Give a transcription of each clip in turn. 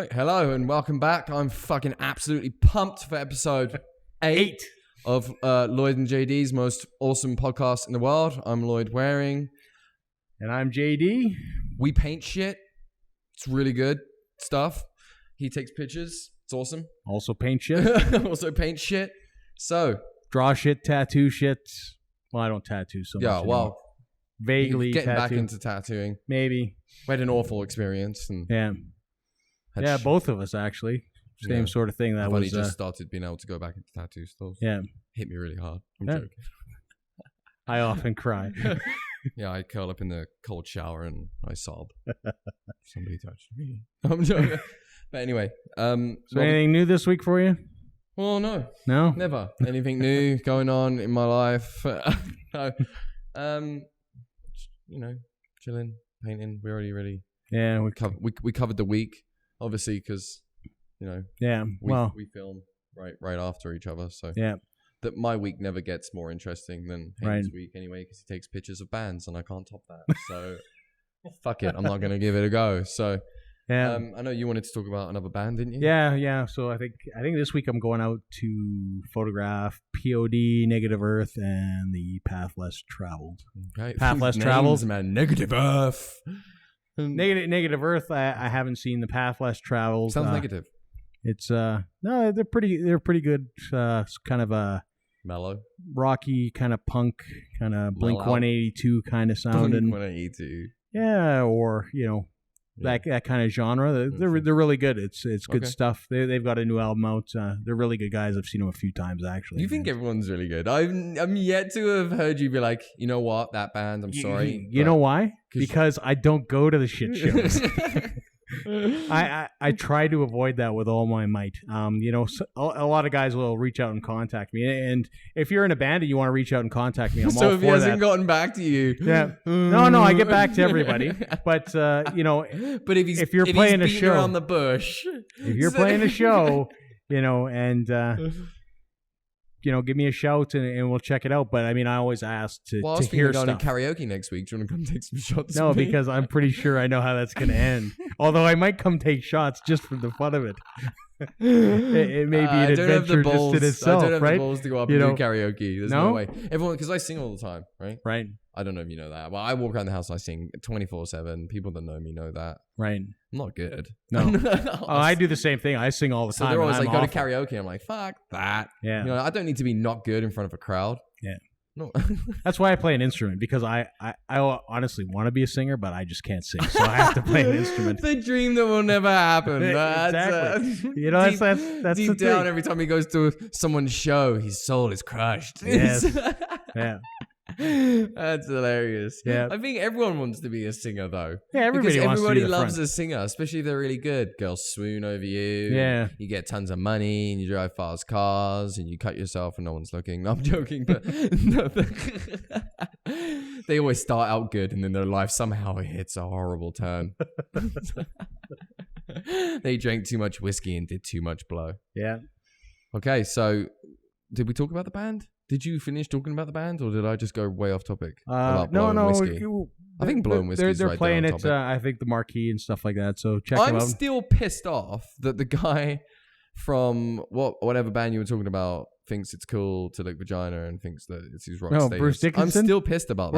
Right, hello and welcome back. I'm fucking absolutely pumped for episode 8 of Lloyd and JD's most awesome podcast in the world. I'm Lloyd Waring. And I'm JD. We paint shit. It's really good stuff. He takes pictures. It's awesome. Also paint shit. Also paint shit. So. Draw shit, tattoo shit. Well, I don't tattoo so much. Yeah, well. Anymore. Vaguely getting tattoo. back into tattooing. Maybe. We had an awful experience. And yeah, both of us actually. Same sort of thing. I've only just started being able to go back into tattoo stores. Yeah. Hit me really hard. I'm joking. I often cry. Yeah, I curl up in the cold shower and I sob. Somebody touched me. I'm joking. But anyway. So anything new this week for you? Well, no. No? Never. Anything new going on in my life? No. Chilling, painting. We already really... Yeah. We covered the week, obviously, because, Yeah, we film right after each other, so... Yeah. That my week never gets more interesting than Hayden's week anyway, because he takes pictures of bands and I can't top that. So fuck it, I'm not gonna give it a go. So yeah, I know you wanted to talk about another band, didn't you? Yeah. So I think this week I'm going out to photograph POD, Negative Earth, and the Path Less Traveled. Okay. Path Less Traveled, man. Negative Earth. Negative Earth. I haven't seen the Path Less Traveled. Sounds negative. It's no, they're pretty good. Kind of a mellow, rocky, kind of punk, kind of Blink 182 kind of sound. Blink 182. Yeah, or that kind of genre. They're really good. It's good stuff. They've got a new album out. They're really good guys. I've seen them a few times actually. You think everyone's really good? I'm yet to have heard you be like, you know what, that band. I'm sorry. You know why? Because I don't go to the shit shows. I try to avoid that with all my might. A lot of guys will reach out and contact me, and if you're in a band and you want to reach out and contact me, I'm all for that. So if he hasn't gotten back to you, yeah, no, I get back to everybody. But but if you're playing a show around the bush, if you're playing a show, and give me a shout and we'll check it out. But I mean, I always ask to hear stuff. Going to karaoke next week. Do you want to come take some shots? No, because I'm pretty sure I know how that's going to end. Although I might come take shots just for the fun of it. It may be an adventure just in itself, right? I don't have the balls to go up and do karaoke. There's no way. Everyone, because I sing all the time, right? Right. I don't know if you know that. Well, I walk around the house and I sing 24/7. People that know me know that. Right. I'm not good. No. I do the same thing. I sing all the time. They're always like, go to karaoke. I'm like, fuck that. Yeah. I don't need to be not good in front of a crowd. Yeah. No. That's why I play an instrument, because I honestly want to be a singer, but I just can't sing, so I have to play an instrument. The dream that will never happen. Exactly. That's deep the down. thing. Every time he goes to someone's show, his soul is crushed. Yes. Yeah. That's hilarious. Yeah. I think everyone wants to be a singer, though. Yeah, everybody loves a singer, especially if they're really good. Girls swoon over you. Yeah. You get tons of money, and you drive fast cars, and you cut yourself when no one's looking. No, I'm joking, but no, they always start out good, and then their life somehow hits a horrible turn. They drank too much whiskey and did too much blow. Yeah. Okay, so did we talk about the band? Did you finish talking about the band, or did I just go way off topic? No. Whiskey? I think Blowing Whiskey. They're playing it. I think the Marquee and stuff like that. So check them out. I'm still pissed off that the guy from whatever band you were talking about thinks it's cool to lick vagina and thinks that it's his rock status. Bruce Dickinson? I'm still pissed about that.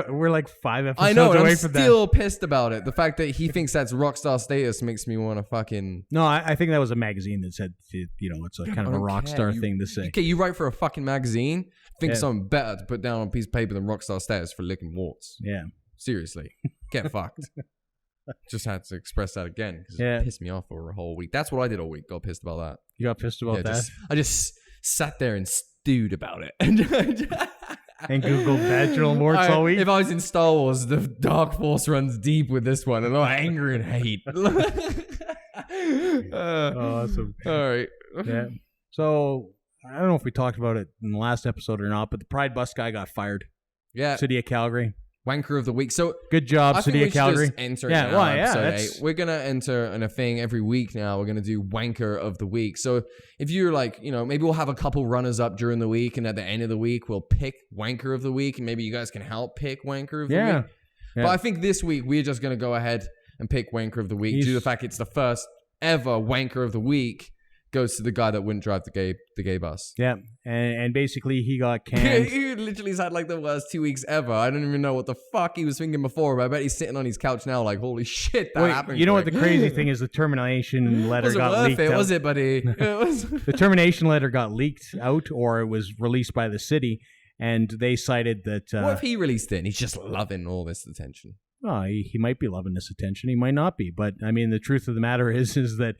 We're like 5 episodes I know, and away I'm from still pissed about it. The fact that he thinks that's rock star status makes me want to fucking... No, I think that was a magazine that said, it's a kind of a rock star thing to say. Okay, you write for a fucking magazine, think something better to put down on a piece of paper than rock star status for licking warts. Yeah. Seriously. Get fucked. Just had to express that again because it pissed me off for a whole week. That's what I did all week. Got pissed about that. You got pissed about that? I just sat there and stewed about it. And Googled vaginal warts all week? If I was in Star Wars, the dark force runs deep with this one. And I'm angry and hate. Awesome. All right. Yeah. So, I don't know if we talked about it in the last episode or not, but the Pride Bus guy got fired. Yeah. City of Calgary. Wanker of the week. So good job, City of Calgary. We're gonna enter in a thing every week now. We're gonna do Wanker of the week. So if you're like, maybe we'll have a couple runners up during the week, and at the end of the week we'll pick Wanker of the week, and maybe you guys can help pick Wanker of the week. Yeah. But I think this week we're just gonna go ahead and pick Wanker of the week due to the fact it's the first ever wanker of the week goes to the guy that wouldn't drive the gay bus. Yeah, and basically he got canned. He literally had like the worst 2 weeks ever. I don't even know what the fuck he was thinking before, but I bet he's sitting on his couch now like, holy shit, that happened. You know what the crazy thing is? The termination letter got leaked out. Was it, buddy? The termination letter got leaked out, or it was released by the city, and they cited that... what if he released it and he's just loving all this attention? Oh, he might be loving this attention. He might not be. But, I mean, the truth of the matter is that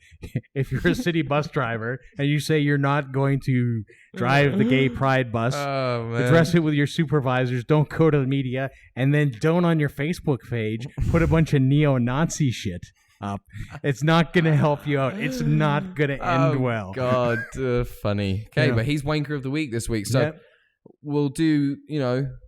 if you're a city bus driver and you say you're not going to drive the gay pride bus, address it with your supervisors, don't go to the media, and then don't on your Facebook page put a bunch of neo-Nazi shit up, it's not going to help you out. It's not going to end well. God, funny. Okay, but he's wanker of the week this week. So we'll do,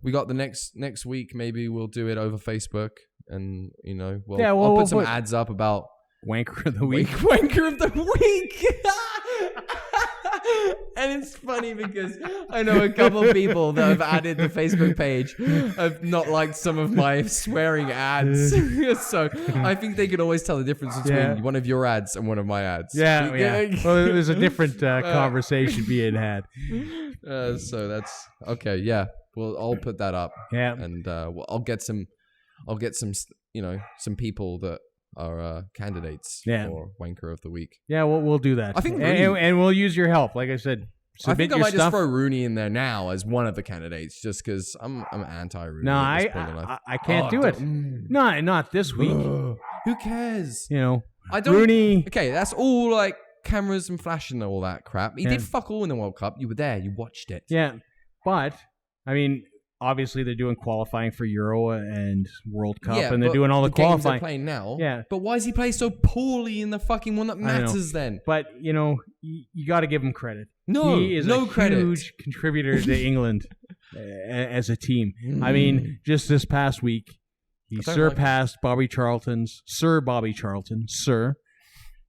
we got the next week. Maybe we'll do it over Facebook. And, I'll put some ads up about Wanker of the Week. Wanker of the Week. And it's funny because I know a couple of people that have added the Facebook page have not liked some of my swearing ads. So I think they can always tell the difference between one of your ads and one of my ads. Yeah. Well, there's a different conversation being had. So that's okay. Yeah. Well, I'll put that up. Yeah. And I'll get some, some people that are candidates for Wanker of the Week. Yeah, we'll do that. I think and we'll use your help. Like I said, I think I might just throw Rooney in there now as one of the candidates, just because I'm anti-Rooney. No, I can't do it. No, not this week. Who cares? I don't. Rooney. Okay, that's all like cameras and flashing and all that crap. He did fuck all in the World Cup. You were there. You watched it. Yeah, but I mean. Obviously, they're doing qualifying for Euro and World Cup, and they're doing all the qualifying. Games they're playing now. Yeah. But why is he playing so poorly in the fucking one that matters then? But, you got to give him credit. No, he is a huge contributor to England as a team. I mean, just this past week, he surpassed Sir Bobby Charlton.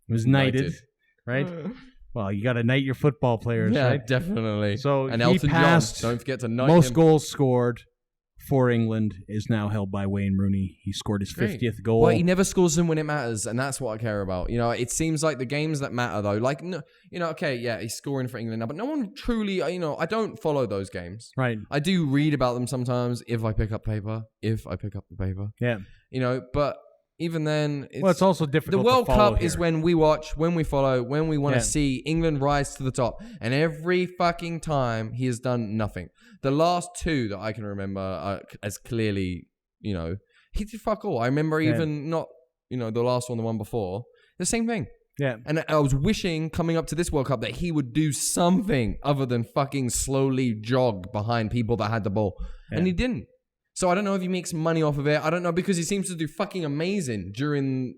Was knighted, right? Well, you got to knight your football players, right? Yeah, definitely. So and he Elton passed. John, don't forget to knight most him. Goals scored for England is now held by Wayne Rooney. He scored his 50th goal. Well, he never scores them when it matters, and that's what I care about. It seems like the games that matter, though, like, he's scoring for England now, but no one truly, I don't follow those games. Right. I do read about them sometimes if I pick up the paper. Yeah. But even then, it's also difficult. The World Cup is when we watch, when we follow, when we want to see England rise to the top. And every fucking time he has done nothing. The last two that I can remember as clearly, he did fuck all. I remember even not, the last one, the one before, the same thing. Yeah. And I was wishing coming up to this World Cup that he would do something other than fucking slowly jog behind people that had the ball. Yeah. And he didn't. So I don't know if he makes money off of it. I don't know, because he seems to do fucking amazing during,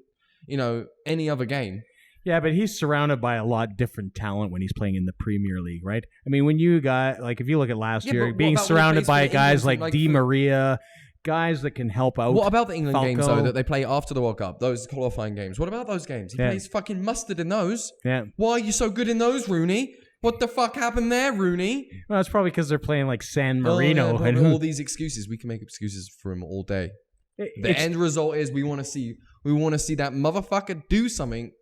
any other game. Yeah, but he's surrounded by a lot different talent when he's playing in the Premier League, right? I mean, when you got, if you look at last year, being surrounded by guys like Di Maria, guys that can help out. What about the England games, though, that they play after the World Cup? Those qualifying games. What about those games? He plays fucking mustard in those. Yeah. Why are you so good in those, Rooney? What the fuck happened there, Rooney? Well, it's probably because they're playing like San Marino. And all these excuses. We can make excuses for him all day. The end result is we want to see that motherfucker do something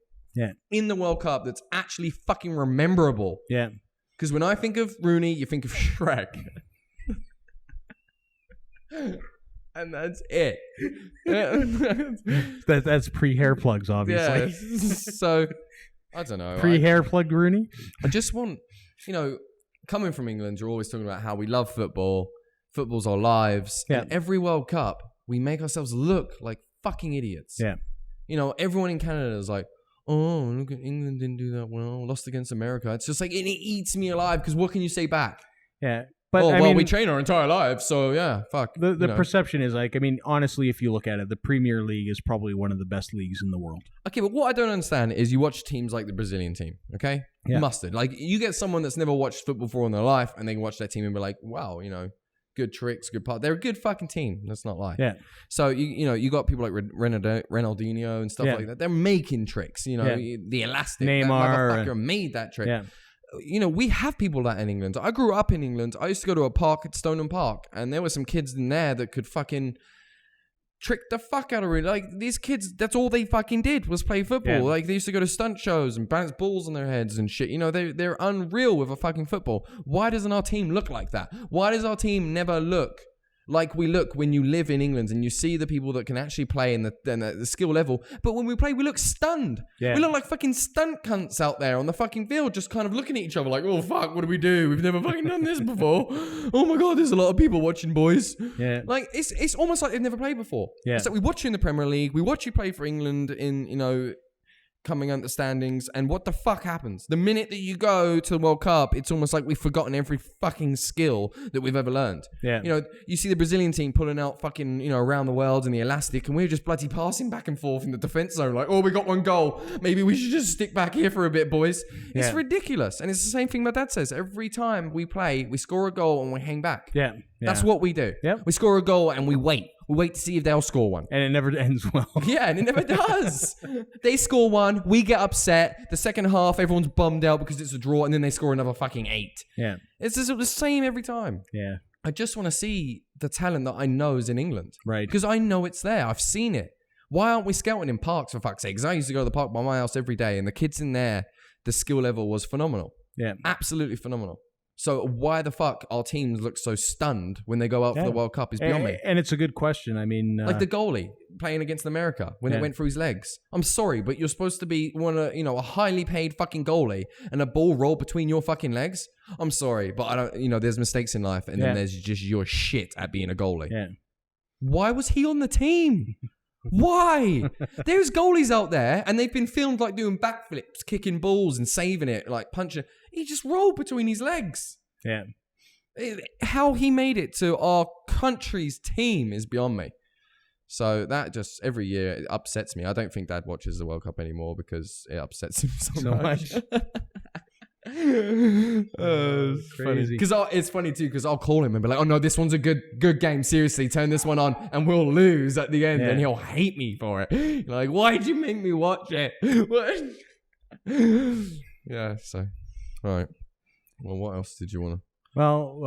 in the World Cup that's actually fucking rememberable. Yeah. Because when I think of Rooney, you think of Shrek. And that's it. That's pre-hair plugs, obviously. Yeah. So... I don't know. Pre-hair plug Rooney? I just want, coming from England, you're always talking about how we love football. Football's our lives. Yeah. And every World Cup, we make ourselves look like fucking idiots. Yeah. Everyone in Canada is like, oh, look at England didn't do that well. Lost against America. It's just like, it eats me alive, because what can you say back? Yeah. But we train our entire lives, so yeah, fuck. The perception is honestly, if you look at it, the Premier League is probably one of the best leagues in the world. Okay, but what I don't understand is you watch teams like the Brazilian team, okay? Yeah. Mustard. Like, you get someone that's never watched football before in their life, and they can watch that team and be like, wow, good tricks, good part. They're a good fucking team. Let's not lie. Yeah. So, you got people like Ronaldinho and stuff like that. They're making tricks, the elastic. Neymar. That motherfucker made that trick. Yeah. We have people like that in England. I grew up in England. I used to go to a park at Stoneham Park, and there were some kids in there that could fucking tricked the fuck out of Rooney. Like, these kids, that's all they fucking did was play football. Yeah. Like, they used to go to stunt shows and bounce balls on their heads and shit. You know, they're unreal with a fucking football. Why doesn't our team look like that? Why does our team never look like we look when you live in England and you see the people that can actually play in the skill level? But when we play, we look stunned. Yeah. We look like fucking stunt cunts out there on the fucking field, just kind of looking at each other like, oh, fuck, what do we do? We've never fucking done this before. Oh my God, there's a lot of people watching, boys. Yeah. Like, it's almost like they've never played before. Yeah. It's like we watch you in the Premier League, we watch you play for England in, you know, coming under standings, and what the fuck happens? The minute that you go to the World Cup, it's almost like we've forgotten every fucking skill that we've ever learned. Yeah. You know, you see the Brazilian team pulling out fucking, you know, around the world in the elastic, and we're just bloody passing back and forth in the defense zone like, oh, we got one goal. Maybe we should just stick back here for a bit, boys. It's ridiculous. And it's the same thing my dad says. Every time we play, we score a goal and we hang back. Yeah. That's what we do. Yep. We score a goal and we wait. We wait to see if they'll score one. And it never ends well. Yeah, and it never does. They score one, we get upset. The second half, everyone's bummed out because it's a draw, and then they score another fucking 8. Yeah. It's just the same every time. Yeah. I just want to see the talent that I know is in England. Right. Because I know it's there. I've seen it. Why aren't we scouting in parks, for fuck's sake? Because I used to go to the park by my house every day, and the kids in there, the skill level was phenomenal. Yeah. Absolutely phenomenal. So why the fuck our teams look so stunned when they go out for the World Cup is beyond me. And it's a good question. I mean, like the goalie playing against America when it went through his legs. I'm sorry, but you're supposed to be a highly paid fucking goalie, and a ball rolled between your fucking legs. I'm sorry, but I don't. You know, there's mistakes in life, and then there's just your shit at being a goalie. Yeah. Why was he on the team? Why? There's goalies out there, and they've been filmed like doing backflips, kicking balls, and saving it, like punching. He just rolled between his legs. Yeah. How he made it to our country's team is beyond me. So that just every year it upsets me. I don't think Dad watches the World Cup anymore because it upsets him so much. It's funny because it's funny too because I'll call him and be like, "Oh no, this one's a good game. Seriously, turn this one on, and we'll lose at the end." And he'll hate me for it. Like, why'd you make me watch it? Yeah. So, all right. Well, what else did you want to? Well,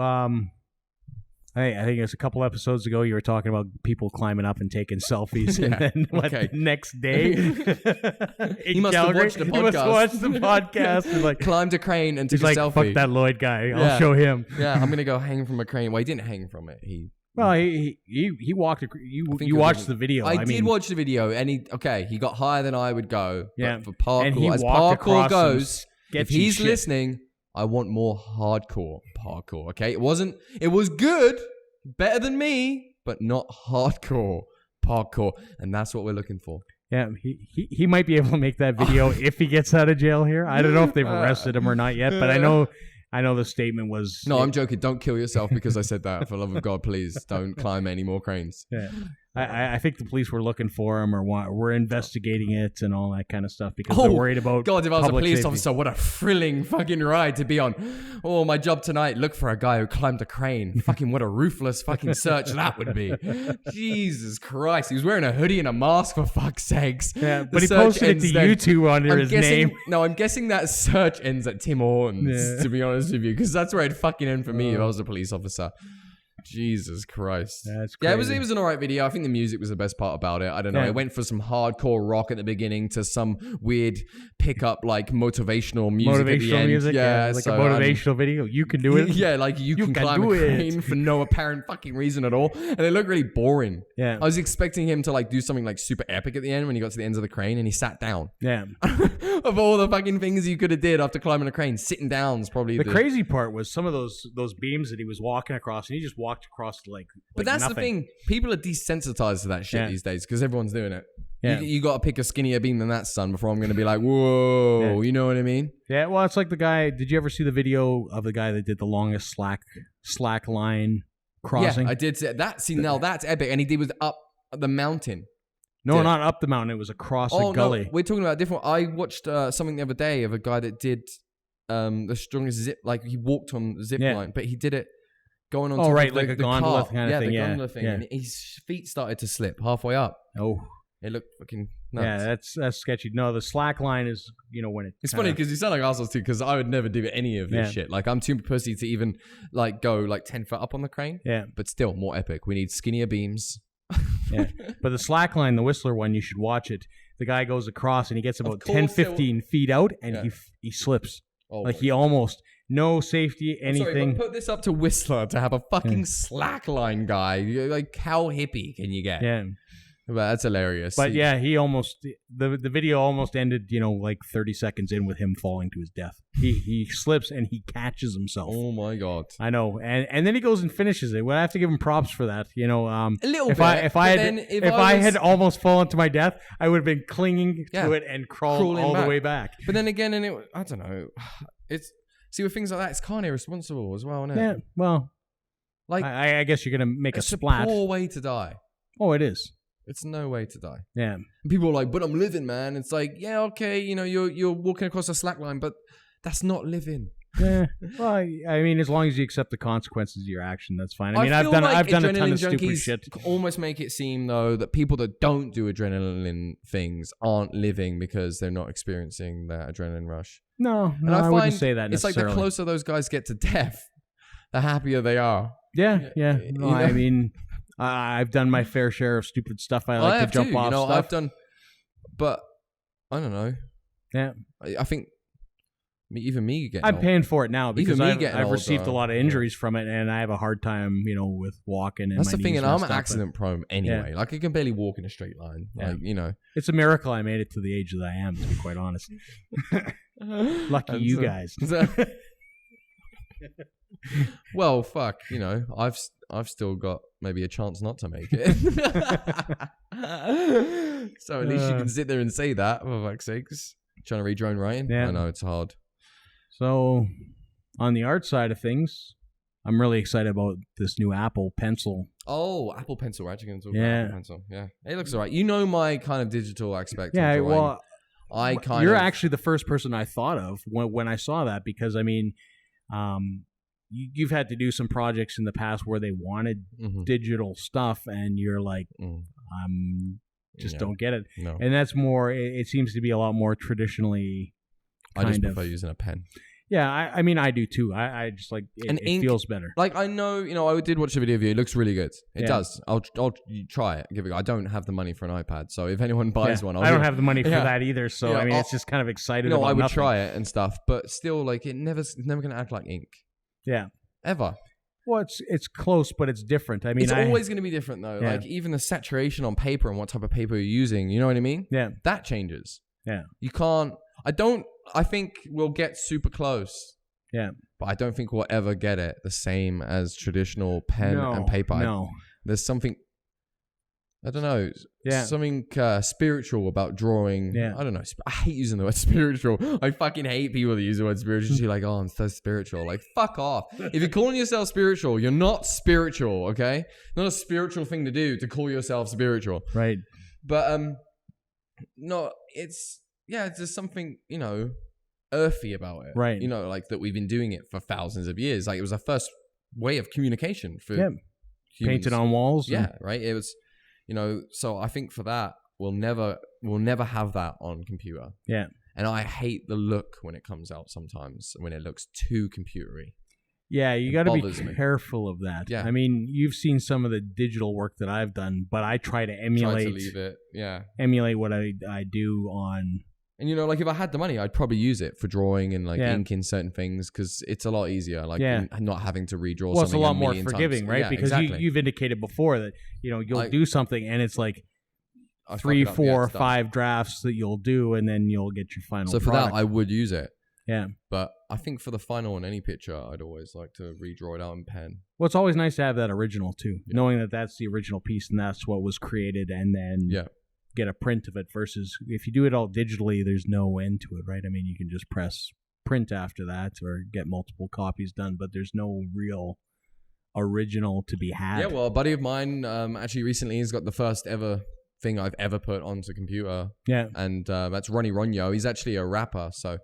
I think it's a couple episodes ago you were talking about people climbing up and taking selfies, and then the next day he must have watched the podcast. He must have watched the podcast and like climbed a crane and took a selfie. Fuck that Lloyd guy. I'll show him. Yeah, I'm gonna go hang from a crane. Well, he didn't hang from it. He walked. You watched the video. I did watch the video, and he got higher than I would go. Yeah, but for parkour, as parkour goes, if he's listening, I want more hardcore parkour. Okay, it was good, better than me, but not hardcore parkour, and that's what we're looking for. Yeah, he might be able to make that video if he gets out of jail here. I don't know if they've arrested him or not yet, but I know the statement was... No, I'm joking. Don't kill yourself because I said that. For the love of God, please don't climb any more cranes. Yeah. I think the police were looking for him or were investigating it and all that kind of stuff because they're worried about God, if I was a police officer, what a thrilling fucking ride to be on. Oh, my job tonight, look for a guy who climbed a crane. Fucking what a ruthless fucking search that would be. Jesus Christ. He was wearing a hoodie and a mask for fuck's sakes. Yeah, but he posted it to YouTube under his name. No, I'm guessing that search ends at Tim Hortons, to be honest with you, because that's where it'd fucking end for me if I was a police officer. Jesus Christ. That's crazy. Yeah, it was an alright video. I think the music was the best part about it. I don't know. It went for some hardcore rock at the beginning to some weird pickup like motivational music at the end. Music, like a motivational video. You can do it. Yeah, like you can climb a crane for no apparent fucking reason at all. And they look really boring. Yeah. I was expecting him to like do something like super epic at the end when he got to the ends of the crane and he sat down. Yeah. Of all the fucking things you could have did after climbing a crane, sitting down is probably the crazy part was some of those beams that he was walking across and he just walked across like but that's nothing. The thing. People are desensitized to that shit these days because everyone's doing it. Yeah. You got to pick a skinnier beam than that, son, before I'm going to be like, whoa, you know what I mean? Yeah, well, it's like the guy, did you ever see the video of the guy that did the longest slack line crossing? Yeah, I did see that. See, now that's epic. And he was up the mountain. No, not up the mountain. It was across a gully. No, we're talking about different. I watched something the other day of a guy that did the strongest zip, like he walked on the zip line, but he did it going on top of like a gondola kind of thing. The gondola thing. And his feet started to slip halfway up. Oh. It looked fucking nuts. Yeah, that's sketchy. No, the slack line is, when it... It's funny because you sound like assholes too because I would never do any of this shit. Like, I'm too pussy to even, like, go, like, 10 foot up on the crane. Yeah. But still, more epic. We need skinnier beams. Yeah. But the slackline, the Whistler one, you should watch it. The guy goes across and he gets about 10, 15 feet out and he slips. Oh, like he almost, no safety, anything. Sorry, but put this up to Whistler to have a fucking slackline guy. Like, how hippie can you get? Yeah. But that's hilarious. But yeah, he almost, the video almost ended, like 30 seconds in with him falling to his death. He slips and he catches himself. Oh my God. I know. And then he goes and finishes it. Well, I have to give him props for that. A little bit. If I had almost fallen to my death, I would have been clinging to it and crawling all the way back. But then again, I don't know. See, with things like that, it's kind of irresponsible as well, isn't it? Yeah, well, like I guess you're going to make a splat. It's a poor way to die. Oh, it is. It's no way to die. Yeah. And people are like, but I'm living, man. It's like, yeah, okay, you're walking across a slack line, but that's not living. Yeah. Well, I mean, as long as you accept the consequences of your action, that's fine. I mean, I've done a ton of stupid shit. Almost make it seem though that people that don't do adrenaline things aren't living because they're not experiencing that adrenaline rush. No, I wouldn't say that necessarily. It's like the closer those guys get to death, the happier they are. Yeah. No, I mean, I've done my fair share of stupid stuff. I like to jump off stuff. I've done, but I don't know. Yeah, I think even me getting I'm old. paying for it now because I've received older, a lot of injuries from it, and I have a hard time, with walking. And that's my the thing, knees and I'm accident prone anyway. Like I can barely walk in a straight line. Yeah. Like it's a miracle I made it to the age that I am. To be quite honest, lucky you guys. Well, fuck. I've still got maybe a chance not to make it. So at least you can sit there and say that, for fuck's sakes. Trying to read your own writing? Yeah. I know, it's hard. So, on the art side of things, I'm really excited about this new Apple Pencil. Oh, Apple Pencil. We're actually going to talk about Apple Pencil. Yeah. It looks all right. You know my kind of digital aspect. Yeah, well, you're actually the first person I thought of when I saw that because, I mean, you've had to do some projects in the past where they wanted digital stuff and you're like, just don't get it. No. And that's more, it seems to be a lot more traditionally I just prefer using a pen. Yeah, I mean, I do too. I just like it, it feels better. Like, I know, I did watch a video of you. It looks really good. It does. I'll try it. Give it. I don't have the money for an iPad, so if anyone buys one, I don't have the money for that either. So I mean, it's just kind of excited. I would try it and stuff, but still, like, it's never going to act like ink. Yeah, ever. Well, it's close, but it's different. I mean, it's always going to be different though. Yeah. Like even the saturation on paper and what type of paper you're using. You know what I mean? Yeah, that changes. Yeah, you can't. I think we'll get super close. Yeah. But I don't think we'll ever get it the same as traditional pen and paper. No. There's something, I don't know, something spiritual about drawing. Yeah. I don't know. I hate using the word spiritual. I fucking hate people that use the word spiritual. You're like, oh, I'm so spiritual. Like, fuck off. If you're calling yourself spiritual, you're not spiritual, okay? Not a spiritual thing to do to call yourself spiritual. Right. But, no, it's just something, earthy about it. Right. Like that we've been doing it for thousands of years. Like it was our first way of communication for humans. Painted on walls. Yeah, right. It was, so I think for that, we'll never have that on computer. Yeah. And I hate the look when it comes out sometimes, when it looks too computery. Yeah, you got to be careful of that. Yeah. I mean, you've seen some of the digital work that I've done, but I try to emulate. Try to leave it. Yeah. Emulate what I do on. And like if I had the money, I'd probably use it for drawing and ink in certain things because it's a lot easier. Like not having to redraw. Well, it's something a lot more forgiving, right? Because you've indicated before that you'll do something and it's like 3, 4, 5 drafts that you'll do, and then you'll get your final. So for that, I would use it. Yeah. But I think for the final on any picture, I'd always like to redraw it out in pen. Well, it's always nice to have that original too, knowing that that's the original piece and that's what was created, and then get a print of it versus if you do it all digitally, there's no end to it, right? I mean, you can just press print after that or get multiple copies done, but there's no real original to be had. Yeah, well, a buddy of mine actually recently has got the first ever thing I've ever put onto computer. Yeah. And that's Ronnie Ronyo. He's actually a rapper, so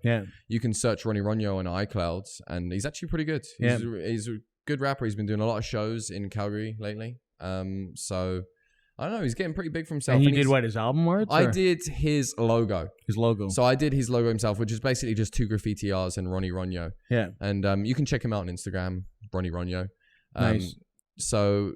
you can search Ronnie Ronyo on iCloud, and he's actually pretty good. He's a good rapper. He's been doing a lot of shows in Calgary lately. So I don't know. He's getting pretty big for himself. And you did what, his album art? I did his logo. His logo. So I did his logo himself, which is basically just 2 graffiti R's and Ronnie Ronyo. Yeah. And you can check him out on Instagram, Ronnie Ronyo. Nice. So,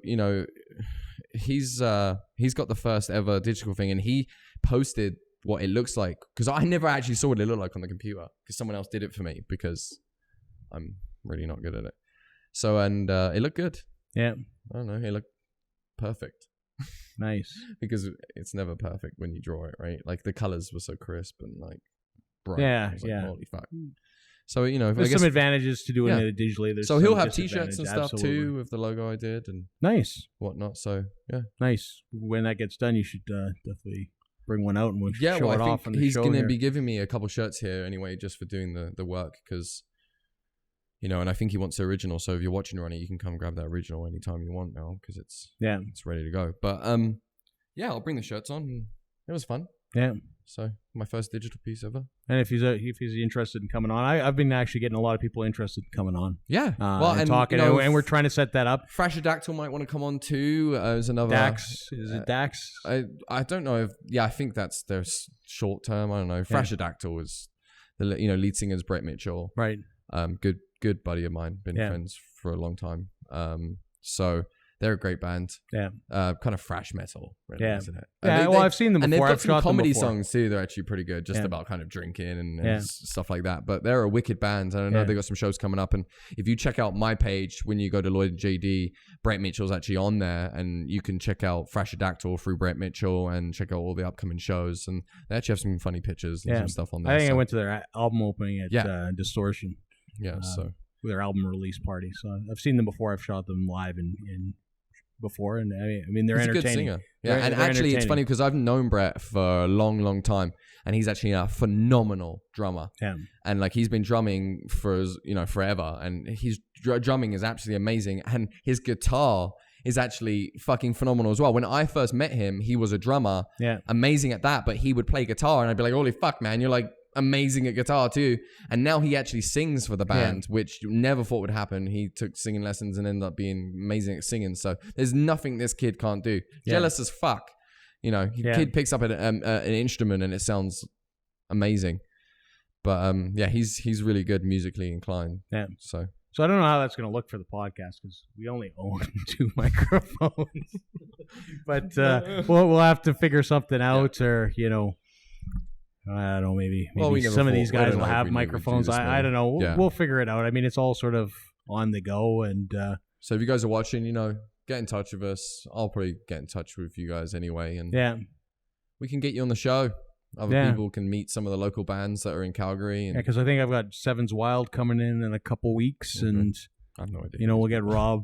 he's got the first ever digital thing, and he posted what it looks like, because I never actually saw what it looked like on the computer, because someone else did it for me, because I'm really not good at it. So, and it looked good. Yeah. I don't know, it looked perfect. Nice. Because it's never perfect when you draw it, right? Like the colors were so crisp and like bright. Yeah, like, holy fuck. So, you know, there's some advantages to doing it digitally. There's so he'll have t-shirts and stuff too with the logo I did and nice whatnot. So yeah, nice. When that gets done, you should definitely bring one out and we'll show it off. He's going to be giving me a couple shirts here anyway, just for doing the work, because you know, and I think he wants the original. So if you're watching Ronnie, you can come grab that original anytime you want now, because it's ready to go. But yeah, I'll bring the shirts on. It was fun. Yeah. So my first digital piece ever. And if he's interested in coming on, I've been actually getting a lot of people interested in coming on. Yeah. And talking, you know, and we're trying to set that up. Frashadactyl might want to come on too. There's another Dax. Is it Dax? I don't know if I think that's their short term. I don't know. Frashadactyl is the lead singer's Brett Mitchell. Right. Good buddy of mine. Been friends for a long time. So they're a great band. Yeah. Kind of thrash metal, really, isn't it? I've seen them before. And they've got I've some comedy songs too. They're actually pretty good, just about kind of drinking and stuff like that. But they're a wicked band. I don't know. They got some shows coming up. And if you check out my page, when you go to Lloyd and JD, Brett Mitchell's actually on there. And you can check out Frashadactyl through Brett Mitchell and check out all the upcoming shows. And they actually have some funny pictures and some stuff on there. I think I went to their album opening at Distortion. Yeah, so their album release party. So I've seen them before. I've shot them live in before, and I mean they're entertaining. He's a good singer. Yeah, and actually it's funny because I've known Brett for a long time, and he's actually a phenomenal drummer. Yeah, and like he's been drumming for forever, and his drumming is absolutely amazing, and his guitar is actually fucking phenomenal as well. When I first met him, he was a drummer, amazing at that, but he would play guitar, and I'd be like, holy fuck, man, you're like amazing at guitar too. And now he actually sings for the band, which you never thought would happen. He took singing lessons and ended up being amazing at singing. So there's nothing this kid can't do. Jealous as fuck. You know, kid picks up an instrument and it sounds amazing. But he's really good musically inclined. Yeah. So I don't know how that's going to look for the podcast because we only own 2 microphones. But we'll have to figure something out, or I don't know, maybe some of these guys will have microphones. I don't know. We'll figure it out. I mean, it's all sort of on the go. And so if you guys are watching, get in touch with us. I'll probably get in touch with you guys anyway. And we can get you on the show. Other people can meet some of the local bands that are in Calgary. And because I think I've got Sevens Wild coming in a couple weeks. Mm-hmm. And I have no idea. We'll get Rob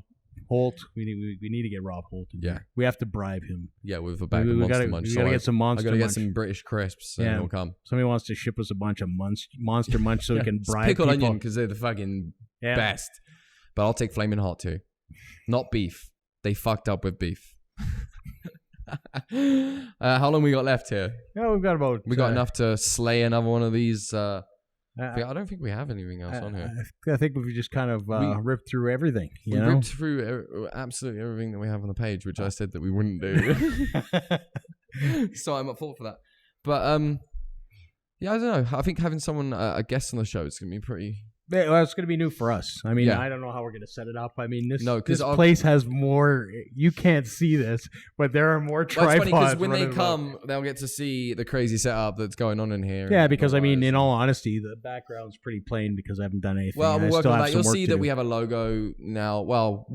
Holt. We need to get Rob Holt in here. We have to bribe him. Yeah, with a bag of Monster Munch. We gotta get some Monster Munch. I gotta get some British crisps and he'll come. Somebody wants to ship us a bunch of Monster Munch so we can bribe pickled people. Onion because they're the fucking best. But I'll take Flaming Hot too. Not beef. They fucked up with beef. How long we got left here? Yeah, we've got about... We got enough to slay another one of these... I don't think we have anything else on here. I think we've just kind of ripped through everything. We ripped through absolutely everything that we have on the page, which I said that we wouldn't do. So I'm at fault for that. But I don't know. I think having someone, a guest on the show, is going to be pretty... Yeah, well, it's going to be new for us. I mean, I don't know how we're going to set it up. I mean, this place has more... You can't see this, but there are more tripods. Well, it's funny because when they come, they'll get to see the crazy setup that's going on in here. Yeah, because, I mean, in all honesty, the background's pretty plain because I haven't done anything. Well, I'm working on that. You'll see that we have a logo now. Well,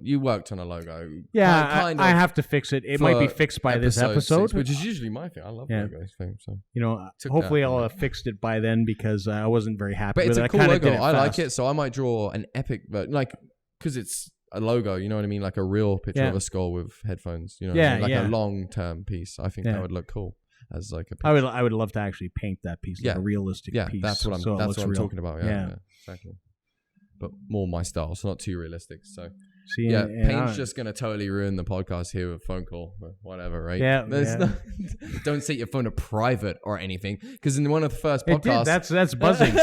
you worked on a logo. Yeah, I have to fix it. It might be fixed by this episode. 6, which is usually my thing. I love logos. So. Hopefully I'll have fixed it by then because I wasn't very happy with it. But it's a cool logo. I like it, so I might draw an epic, because it's a logo, you know what I mean? Like a real picture of a skull with headphones, a long-term piece. I think that would look cool as like a picture. I would love to actually paint that piece, like a realistic piece. Yeah, that's what I'm talking about. Yeah, exactly. But more my style, so not too realistic. So paint's just gonna totally ruin the podcast here with a phone call, or whatever, right? Don't set your phone to private or anything, because in one of the first podcasts, that's buzzing.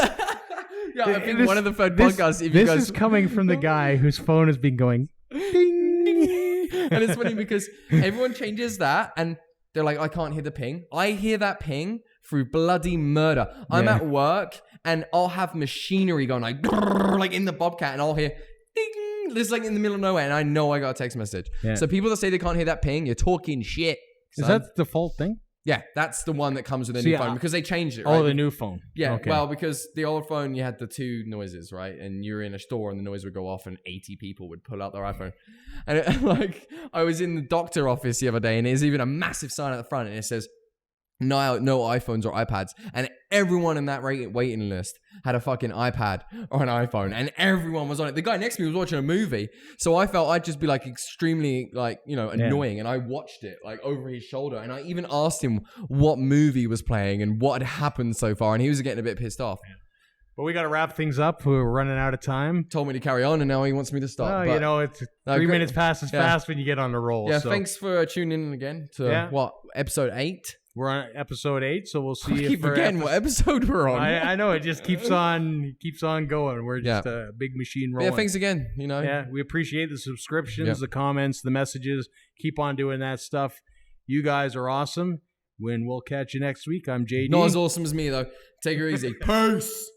Yeah, I think one of the first podcasts. This is coming from the guy whose phone has been going ding, and it's funny because everyone changes that, and they're like, "I can't hear the ping." I hear that ping through bloody murder. I'm at work, and I'll have machinery going like in the Bobcat, and I'll hear ding. It's like in the middle of nowhere, and I know I got a text message. Yeah. So people that say they can't hear that ping, you're talking shit. Son. Is that the default thing? Yeah, that's the one that comes with a new phone because they changed it, right? Oh, the new phone. Yeah, okay. Well, because the old phone, you had the two noises, right? And you're in a store and the noise would go off and 80 people would pull out their iPhone. And I was in the doctor office the other day and there's even a massive sign at the front and it says, no iPhones or iPads. And everyone in that waiting list had a fucking iPad or an iPhone and everyone was on it. The guy next to me was watching a movie. So I felt I'd just be like extremely annoying. And I watched it like over his shoulder. And I even asked him what movie was playing and what had happened so far. And he was getting a bit pissed off. Yeah. But we got to wrap things up. We're running out of time. Told me to carry on and now he wants me to stop. Oh, it's 3 minutes passes fast when you get on the roll. Yeah, so. Thanks for tuning in again to episode 8. We're on episode 8, so we'll see. I keep forgetting what episode we're on. I know, it just keeps on going. We're just a big machine rolling. Yeah, thanks again. Yeah, we appreciate the subscriptions, the comments, the messages. Keep on doing that stuff. You guys are awesome. We'll catch you next week. I'm JD. Not as awesome as me though. Take her easy. Peace.